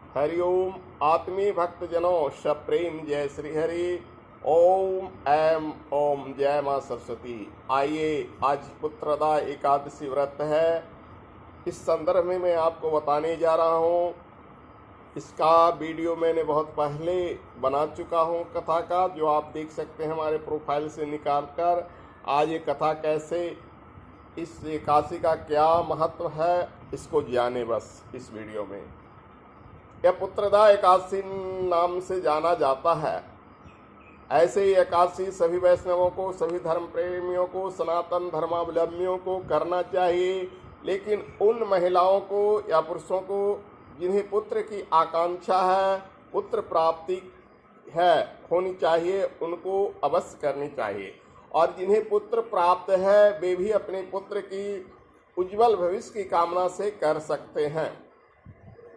हरिओम आत्मीय भक्तजनों सप्रेम जय श्री हरि। ओम ऐम ओम जय माँ सरस्वती। आइए, आज पुत्रदा एकादशी व्रत है। इस संदर्भ में मैं आपको बताने जा रहा हूँ। इसका वीडियो मैंने बहुत पहले बना चुका हूँ कथा का, जो आप देख सकते हैं हमारे प्रोफाइल से निकाल कर। आज ये कथा कैसे, इस एकादशी का क्या महत्व है, इसको जाने बस इस वीडियो में। यह पुत्रदा एकादशी नाम से जाना जाता है। ऐसे ही एकादशी सभी वैष्णवों को, सभी धर्म प्रेमियों को, सनातन धर्मावलंबियों को करना चाहिए। लेकिन उन महिलाओं को या पुरुषों को जिन्हें पुत्र की आकांक्षा है, पुत्र प्राप्ति है होनी चाहिए, उनको अवश्य करनी चाहिए। और जिन्हें पुत्र प्राप्त है वे भी अपने पुत्र की उज्जवल भविष्य की कामना से कर सकते हैं।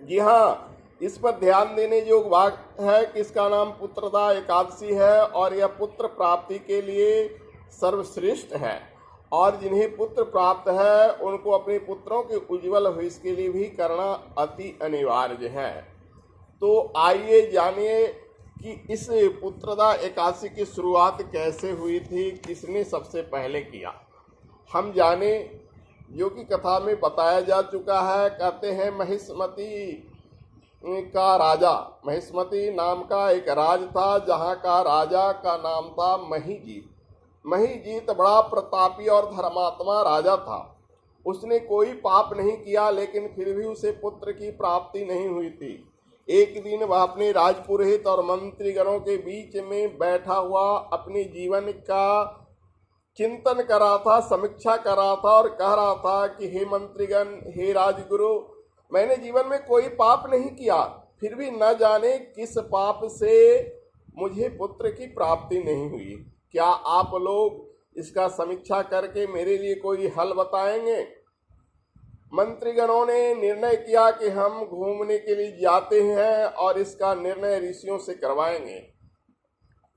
जी हाँ, इस पर ध्यान देने योग्य बात है कि इसका नाम पुत्रदा एकादशी है और यह पुत्र प्राप्ति के लिए सर्वश्रेष्ठ है। और जिन्हें पुत्र प्राप्त है उनको अपने पुत्रों के उज्जवल भविष्य के लिए भी करना अति अनिवार्य है। तो आइए जानिए कि इस पुत्रदा एकादशी की शुरुआत कैसे हुई थी, किसने सबसे पहले किया। हम जाने, जो कि कथा में बताया जा चुका है। कहते हैं महिष्मती का राजा, महिष्मती नाम का एक राज था, जहाँ का राजा का नाम था महीजीत। महीजीत बड़ा प्रतापी और धर्मात्मा राजा था। उसने कोई पाप नहीं किया, लेकिन फिर भी उसे पुत्र की प्राप्ति नहीं हुई थी। एक दिन वह अपने राजपुरोहित और मंत्रीगणों के बीच में बैठा हुआ अपने जीवन का चिंतन कर रहा था, समीक्षा कर रहा था और कह रहा था कि हे मंत्रीगण, हे राजगुरु, मैंने जीवन में कोई पाप नहीं किया, फिर भी न जाने किस पाप से मुझे पुत्र की प्राप्ति नहीं हुई। क्या आप लोग इसका समीक्षा करके मेरे लिए कोई हल बताएंगे? मंत्रीगणों ने निर्णय किया कि हम घूमने के लिए जाते हैं और इसका निर्णय ऋषियों से करवाएंगे।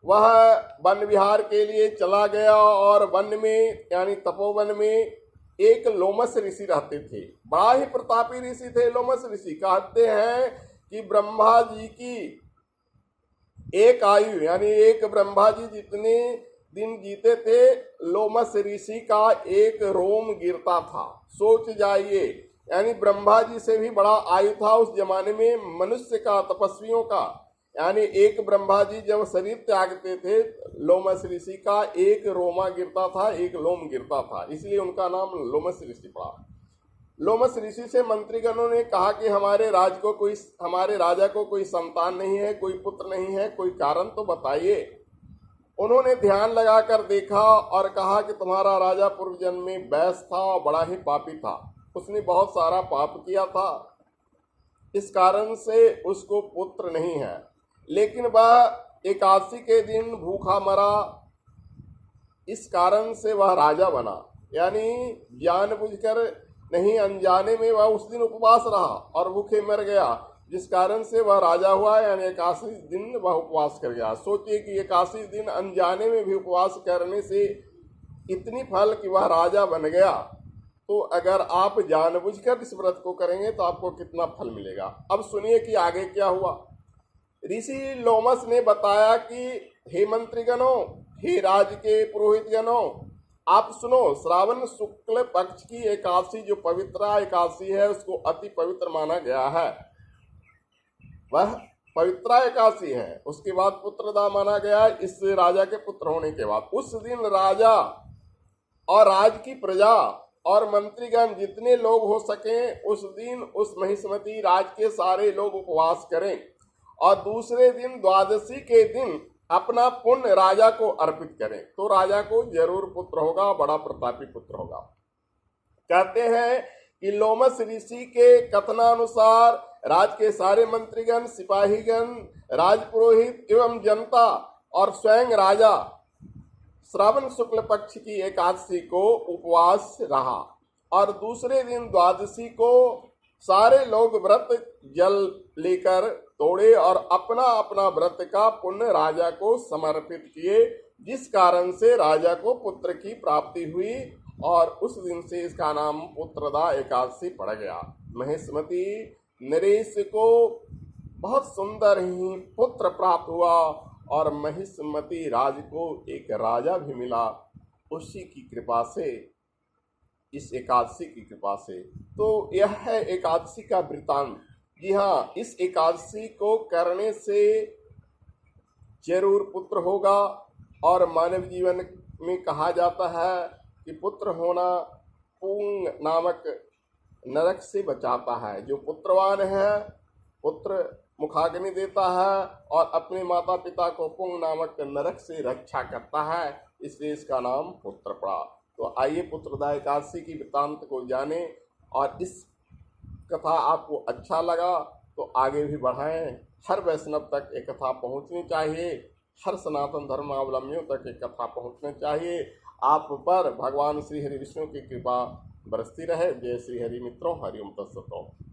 वह वन विहार के लिए चला गया और वन में यानी तपोवन में एक लोमस ऋषि रहते थे। बड़ा ही प्रतापी ऋषि थे लोमस ऋषि। कहते हैं कि ब्रह्मा जी की एक आयु यानी एक ब्रह्मा जी जितने दिन जीते थे, लोमस ऋषि का एक रोम गिरता था। सोच जाइए, यानी ब्रह्मा जी से भी बड़ा आयु था उस जमाने में मनुष्य का, तपस्वियों का। यानी एक ब्रह्मा जी जब शरीर त्यागते थे, लोमस ऋषि का एक रोमा गिरता था, एक लोम गिरता था, इसलिए उनका नाम लोमस ऋषि पड़ा। लोमस ऋषि से मंत्रीगणों ने कहा कि हमारे राजा को कोई संतान नहीं है, कोई पुत्र नहीं है, कोई कारण तो बताइए। उन्होंने ध्यान लगाकर देखा और कहा कि तुम्हारा राजा पूर्व जन्म में बैस था और बड़ा ही पापी था। उसने बहुत सारा पाप किया था, इस कारण से उसको पुत्र नहीं है। लेकिन वह एकादशी के दिन भूखा मरा, इस कारण से वह राजा बना। यानी जानबूझकर नहीं, अनजाने में वह उस दिन उपवास रहा और भूखे मर गया, जिस कारण से वह राजा हुआ। यानी एकादशी दिन वह उपवास कर गया। सोचिए कि एकादशी दिन अनजाने में भी उपवास करने से इतनी फल कि वह राजा बन गया। तो अगर आप जानबूझकर इस व्रत को करेंगे तो आपको कितना फल मिलेगा। अब सुनिए कि आगे क्या हुआ। ऋषि लोमस ने बताया कि हे मंत्रीगणों, हे राज के पुरोहितगणों, आप सुनो। श्रावण शुक्ल पक्ष की एकादशी जो पवित्रा एकादशी है, उसको अति पवित्र माना गया है। वह पवित्रा एकादशी है। उसके बाद पुत्रदा माना गया इस राजा के पुत्र होने के बाद। उस दिन राजा और राज की प्रजा और मंत्रीगण जितने लोग हो सकें, उस दिन उस महिष्मती राज के सारे लोग उपवास करें और दूसरे दिन द्वादशी के दिन अपना पुण्य राजा को अर्पित करें, तो राजा को जरूर पुत्र होगा, बड़ा प्रतापी पुत्र होगा। कहते हैं कि लोमस ऋषि के कथनानुसार राज के सारे मंत्रीगण, सिपाहीगण, राजपुरोहित एवं जनता और स्वयं राजा श्रावण शुक्ल पक्ष की एकादशी को उपवास रहा और दूसरे दिन द्वादशी को सारे लोग व्रत जल लेकर तोड़े और अपना अपना व्रत का पुण्य राजा को समर्पित किए, जिस कारण से राजा को पुत्र की प्राप्ति हुई और उस दिन से इसका नाम पुत्रदा एकादशी पड़ गया। महिष्मती नरेश को बहुत सुंदर ही पुत्र प्राप्त हुआ और महिष्मती राज को एक राजा भी मिला, उसी की कृपा से, इस एकादशी की कृपा से। तो यह है एकादशी का वृतांत। जी हाँ, इस एकादशी को करने से जरूर पुत्र होगा। और मानव जीवन में कहा जाता है कि पुत्र होना पुंग नामक नरक से बचाता है। जो पुत्रवान है, पुत्र मुखाग्नि देता है और अपने माता पिता को पुंग नामक नरक से रक्षा करता है, इसलिए इसका नाम पुत्र पड़ा। तो आइए पुत्रदा एकादशी की वृत्तांत को जाने, और इस कथा आपको अच्छा लगा तो आगे भी बढ़ाएं। हर वैष्णव तक एक कथा पहुंचनी चाहिए, हर सनातन धर्मावलंबियों तक एक कथा पहुंचनी चाहिए। आप पर भगवान श्री हरि विष्णु की कृपा बरसती रहे। जय श्री हरि मित्रों, हरिओम तत्सत।